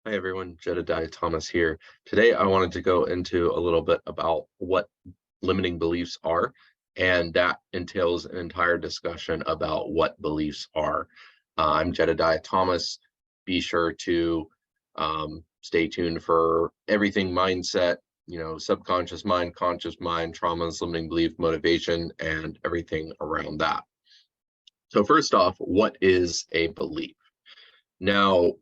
Hi everyone, Jedediah Thomas here. Today I wanted to go into a little bit about what limiting beliefs are, and that entails an entire discussion about what beliefs are. I'm Jedediah Thomas. Be sure to stay tuned for everything mindset, subconscious mind, conscious mind, traumas, limiting belief, motivation, and everything around that. So first off, what is a belief? Now,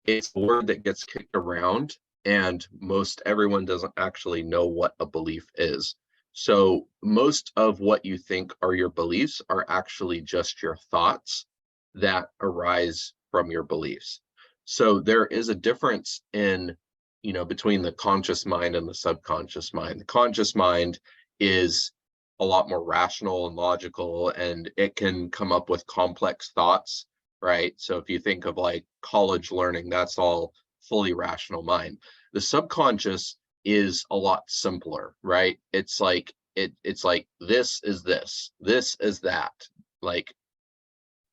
it's a word that gets kicked around, and most everyone doesn't actually know what a belief is. So, most of what you think are your beliefs are actually just your thoughts that arise from your beliefs. So, there is a difference between the conscious mind and the subconscious mind. The conscious mind is a lot more rational and logical, and it can come up with complex thoughts, right? So if you think of like college learning, that's all fully rational mind. The subconscious is a lot simpler, right? It's like this is this is that. Like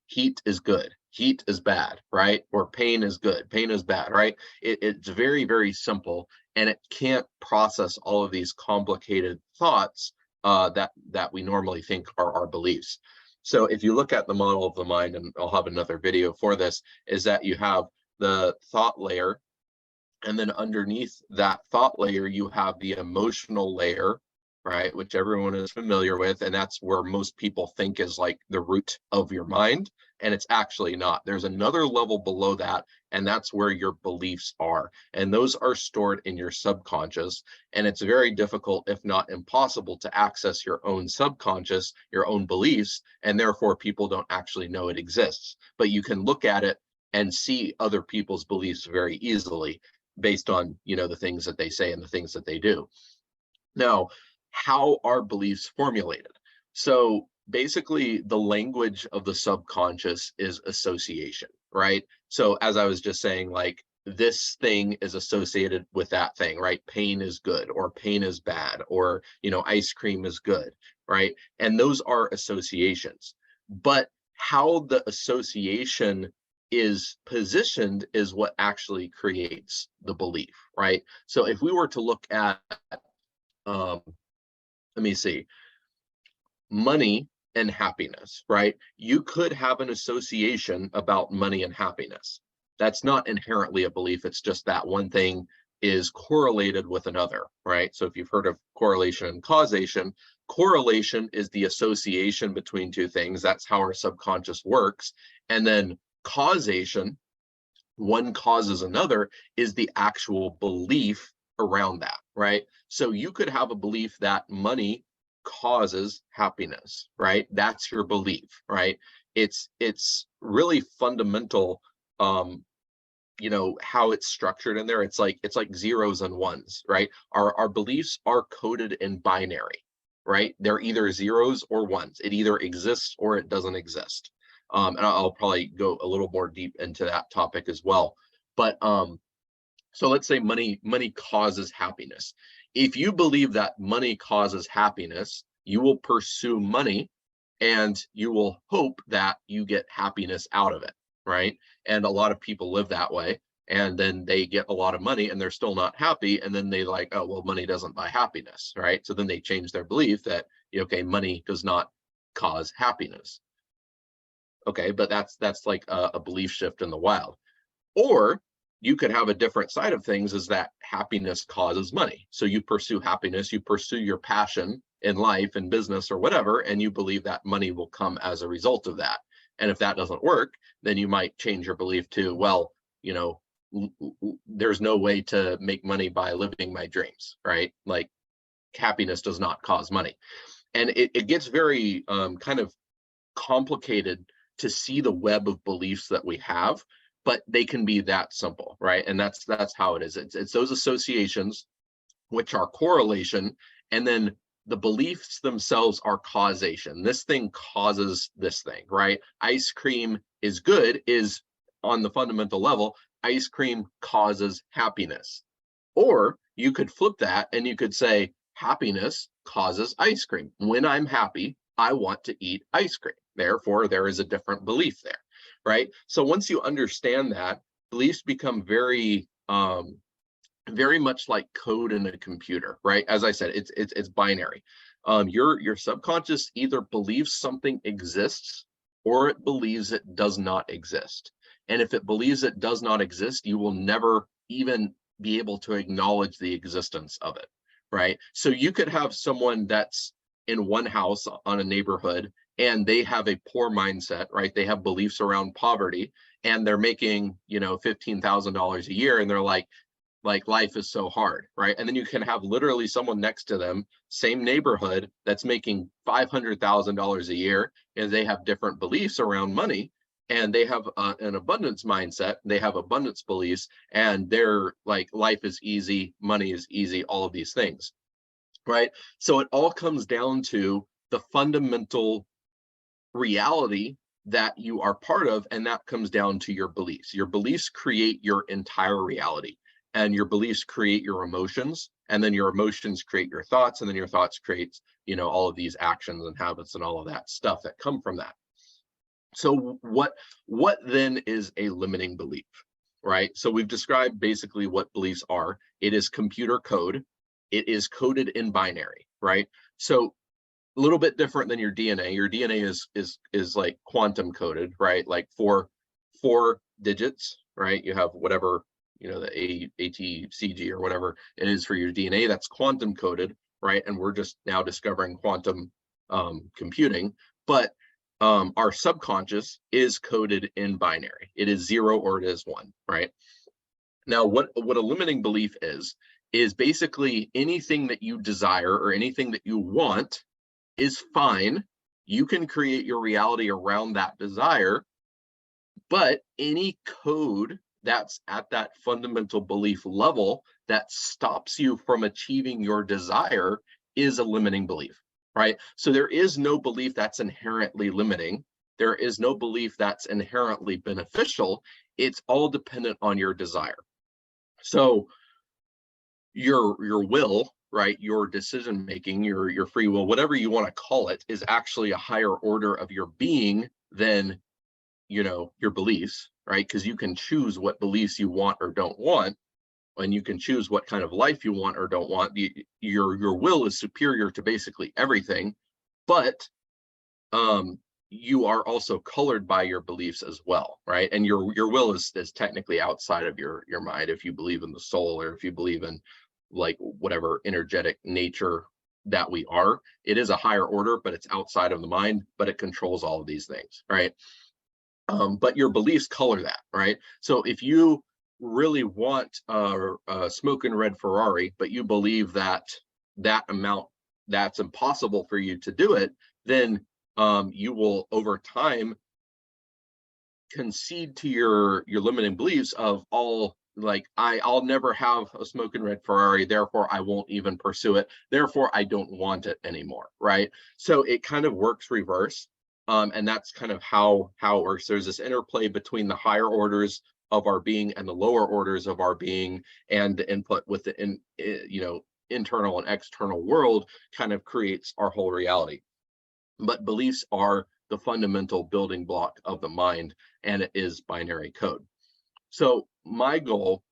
heat is good, heat is bad, right? Or pain is good, pain is bad, right? It's very, very simple, and it can't process all of these complicated thoughts that we normally think are our beliefs. So if you look at the model of the mind, and I'll have another video for this, is that you have the thought layer, and then underneath that thought layer, you have the emotional layer, right? Which everyone is familiar with. And that's where most people think is like the root of your mind. And it's actually not. There's another level below that. And that's where your beliefs are. And those are stored in your subconscious. And it's very difficult, if not impossible, to access your own subconscious, your own beliefs. And therefore, people don't actually know it exists. But you can look at it and see other people's beliefs very easily based on the things that they say and the things that they do. Now, how are beliefs formulated? So basically, the language of the subconscious is association, right? So as I was just saying, like this thing is associated with that thing, right? Pain is good, or pain is bad, or ice cream is good, right? And those are associations. But how the association is positioned is what actually creates the belief, right? So if we were to look at, um, let me see, money and happiness, right? You could have an association about money and happiness. That's not inherently a belief. It's just that one thing is correlated with another, right? So if you've heard of correlation and causation, correlation is the association between two things. That's how our subconscious works. And then causation, one causes another, is the actual belief around that, right? So you could have a belief that money causes happiness, right? That's your belief, right? It's really fundamental, um how it's structured in there. It's like zeros and ones, right? Our beliefs are coded in binary, right? They're either zeros or ones. It either exists or it doesn't exist. And I'll probably go a little more deep into that topic as well. But so let's say money causes happiness. If you believe that money causes happiness, you will pursue money, and you will hope that you get happiness out of it, right? And a lot of people live that way, and then they get a lot of money and they're still not happy, and then they like, oh well, money doesn't buy happiness, right? So then they change their belief that, okay, money does not cause happiness. Okay, but that's like a belief shift in the wild. Or you could have a different side of things, is that happiness causes money. So you pursue happiness, you pursue your passion in life and business or whatever, and you believe that money will come as a result of that. And if that doesn't work, then you might change your belief to, well, you know, there's no way to make money by living my dreams, right? Like happiness does not cause money. And it gets very kind of complicated to see the web of beliefs that we have, but they can be that simple, right? And that's how it is. It's those associations, which are correlation, and then the beliefs themselves are causation. This thing causes this thing, right? Ice cream is good, is on the fundamental level, ice cream causes happiness. Or you could flip that and you could say happiness causes ice cream. When I'm happy, I want to eat ice cream. Therefore, there is a different belief there, right? So once you understand that, beliefs become very very much like code in a computer, right? As I said, it's binary. Your subconscious either believes something exists or it believes it does not exist. And if it believes it does not exist, you will never even be able to acknowledge the existence of it, right? So you could have someone that's in one house on a neighborhood and they have a poor mindset, right? They have beliefs around poverty and they're making, $15,000 a year and they're like life is so hard, right? And then you can have literally someone next to them, same neighborhood, that's making $500,000 a year, and they have different beliefs around money, and they have an abundance mindset, they have abundance beliefs, and they're like, life is easy, money is easy, all of these things, right? So it all comes down to the fundamental reality that you are part of, and that comes down to your beliefs. Your beliefs create your entire reality, and your beliefs create your emotions, and then your emotions create your thoughts, and then your thoughts create all of these actions and habits and all of that stuff that come from that. So what then is a limiting belief, right? So we've described basically what beliefs are. It is computer code. It is coded in binary, right? So a little bit different than your DNA. Your DNA is like quantum coded, right? Like four digits, right? You have whatever, the ATCG or whatever it is for your DNA, that's quantum coded, right? And we're just now discovering quantum computing. But our subconscious is coded in binary. It is 0 or it is 1, right? Now, what a limiting belief is basically anything that you desire or anything that you want is fine. You can create your reality around that desire, but any code that's at that fundamental belief level that stops you from achieving your desire is a limiting belief, right? So there is no belief that's inherently limiting. There is no belief that's inherently beneficial. It's all dependent on your desire. So your will, right, your decision making, your free will, whatever you want to call it, is actually a higher order of your being than your beliefs, right? Because you can choose what beliefs you want or don't want, and you can choose what kind of life you want or don't want. Your will is superior to basically everything, but you are also colored by your beliefs as well, right? And your will is technically outside of your mind. If you believe in the soul, or if you believe in like whatever energetic nature that we are, it is a higher order, but it's outside of the mind, but it controls all of these things, right? But your beliefs color that, right? So if you really want a smoking red Ferrari, but you believe that amount, that's impossible for you to do it, then you will over time concede to your limiting beliefs of all, like, I'll never have a smoking red Ferrari, therefore I won't even pursue it, therefore I don't want it anymore, right? So it kind of works reverse. And that's kind of how it works. There's this interplay between the higher orders of our being and the lower orders of our being, and the input with the internal and external world kind of creates our whole reality. But beliefs are the fundamental building block of the mind, and it is binary code. So my goal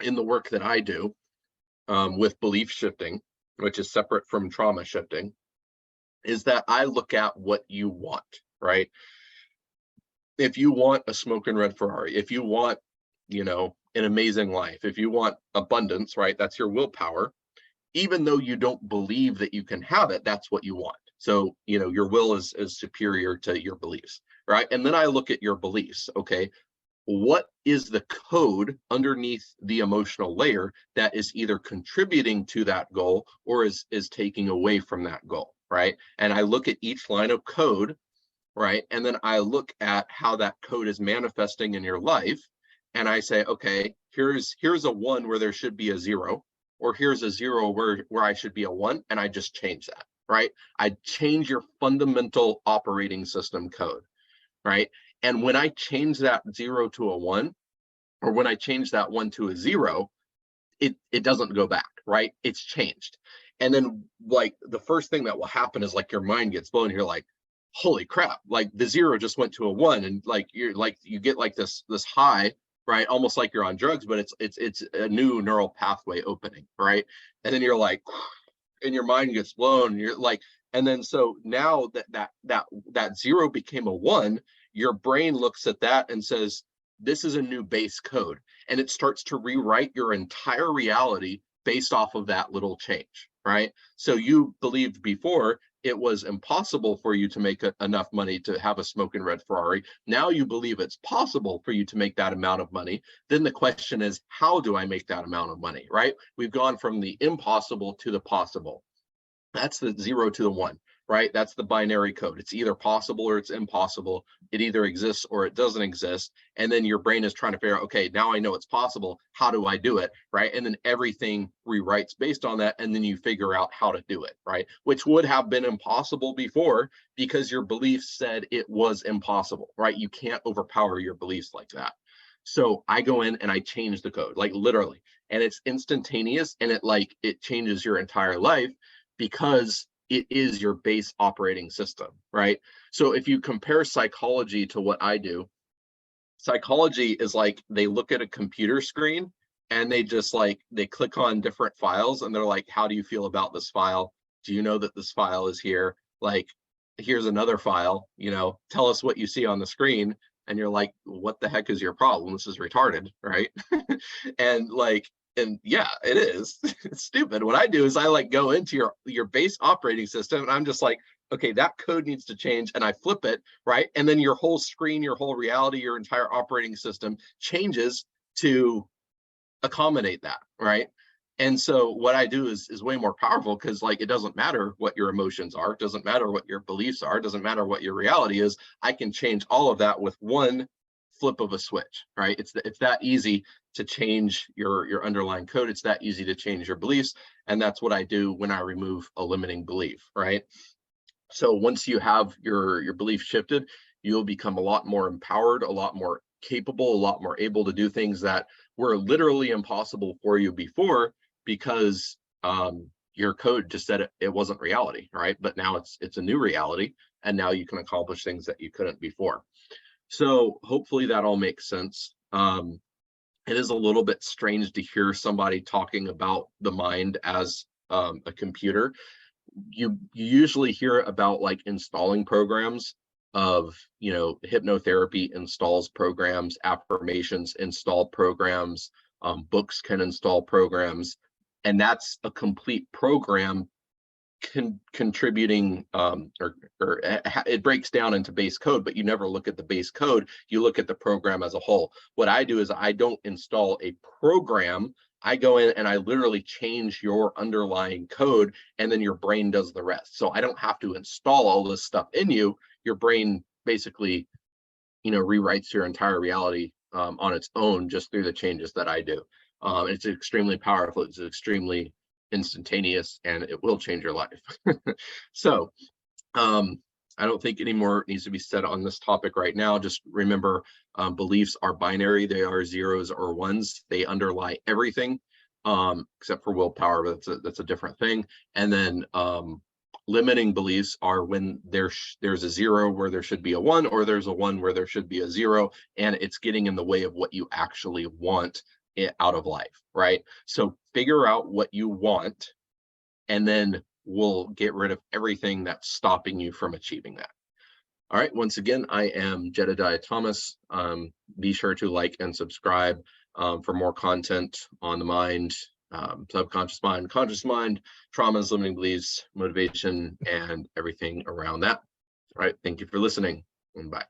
in the work that I do with belief shifting, which is separate from trauma shifting, is that I look at what you want, right? If you want a smoking red Ferrari, if you want, an amazing life, if you want abundance, right? That's your willpower. Even though you don't believe that you can have it, that's what you want. So, your will is superior to your beliefs, right? And then I look at your beliefs, okay? What is the code underneath the emotional layer that is either contributing to that goal or is taking away from that goal, right? And I look at each line of code, right? And then I look at how that code is manifesting in your life, and I say, okay, here's a 1 where there should be a 0, or here's a 0 where I should be a 1, and I just change that, right? I change your fundamental operating system code, right? And when I change that 0 to a 1, or when I change that 1 to a 0, it doesn't go back, right? It's changed. And then, like, the first thing that will happen is, like, your mind gets blown. You're like, holy crap, like the 0 just went to a 1, and like you get like this high, right? Almost like you're on drugs, but it's a new neural pathway opening, right? And then you're like, and your mind gets blown, and you're like, and then so now that zero became a one, your brain looks at that and says, this is a new base code, and it starts to rewrite your entire reality based off of that little change, right? So you believed before it was impossible for you to make enough money to have a smoking red Ferrari. Now you believe it's possible for you to make that amount of money. Then the question is, how do I make that amount of money, right? We've gone from the impossible to the possible. That's the 0 to the 1, right? That's the binary code. It's either possible or it's impossible. It either exists or it doesn't exist. And then your brain is trying to figure out, okay, now I know it's possible. How do I do it, right? And then everything rewrites based on that. And then you figure out how to do it, right? Which would have been impossible before because your beliefs said it was impossible, right? You can't overpower your beliefs like that. So I go in and I change the code, like literally, and it's instantaneous, and it changes your entire life because it is your base operating system, right? So if you compare psychology to what I do, psychology is like they look at a computer screen and they just they click on different files and they're like, how do you feel about this file? Do you know that this file is here? Like, here's another file, tell us what you see on the screen. And you're like, what the heck is your problem? This is retarded, right? And yeah, it is. It's stupid. What I do is I go into your base operating system, and I'm just like, okay, that code needs to change, and I flip it, right? And then your whole screen, your whole reality, your entire operating system changes to accommodate that, right? And so what I do is way more powerful because it doesn't matter what your emotions are, it doesn't matter what your beliefs are, it doesn't matter what your reality is. I can change all of that with one flip of a switch, right? It's that easy to change your underlying code. It's that easy to change your beliefs. And that's what I do when I remove a limiting belief, right? So once you have your belief shifted, you'll become a lot more empowered, a lot more capable, a lot more able to do things that were literally impossible for you before because your code just said it wasn't reality, right? But now it's a new reality, and now you can accomplish things that you couldn't before. So hopefully that all makes sense. It is a little bit strange to hear somebody talking about the mind as a computer. You usually hear about installing programs of, hypnotherapy installs programs, affirmations install programs, books can install programs, and that's a complete program contributing or it breaks down into base code, but you never look at the base code, you look at the program as a whole. What I do is I don't install a program, I go in and I literally change your underlying code, and then your brain does the rest. So I don't have to install all this stuff in you. Your brain basically rewrites your entire reality on its own just through the changes that I do. It's extremely powerful, it's extremely instantaneous, and it will change your life. So I don't think any more needs to be said on this topic right now. Just remember, beliefs are binary. They are zeros or ones. They underlie everything except for willpower, but that's a different thing. And then limiting beliefs are when there's a zero where there should be a one, or there's a one where there should be a zero, and it's getting in the way of what you actually want out of life, right? So figure out what you want, and then we'll get rid of everything that's stopping you from achieving that. All right, once again, I am Jedediah Thomas. Be sure to like and subscribe for more content on the mind, subconscious mind, conscious mind, traumas, limiting beliefs, motivation, and everything around that. All right, thank you for listening, and bye.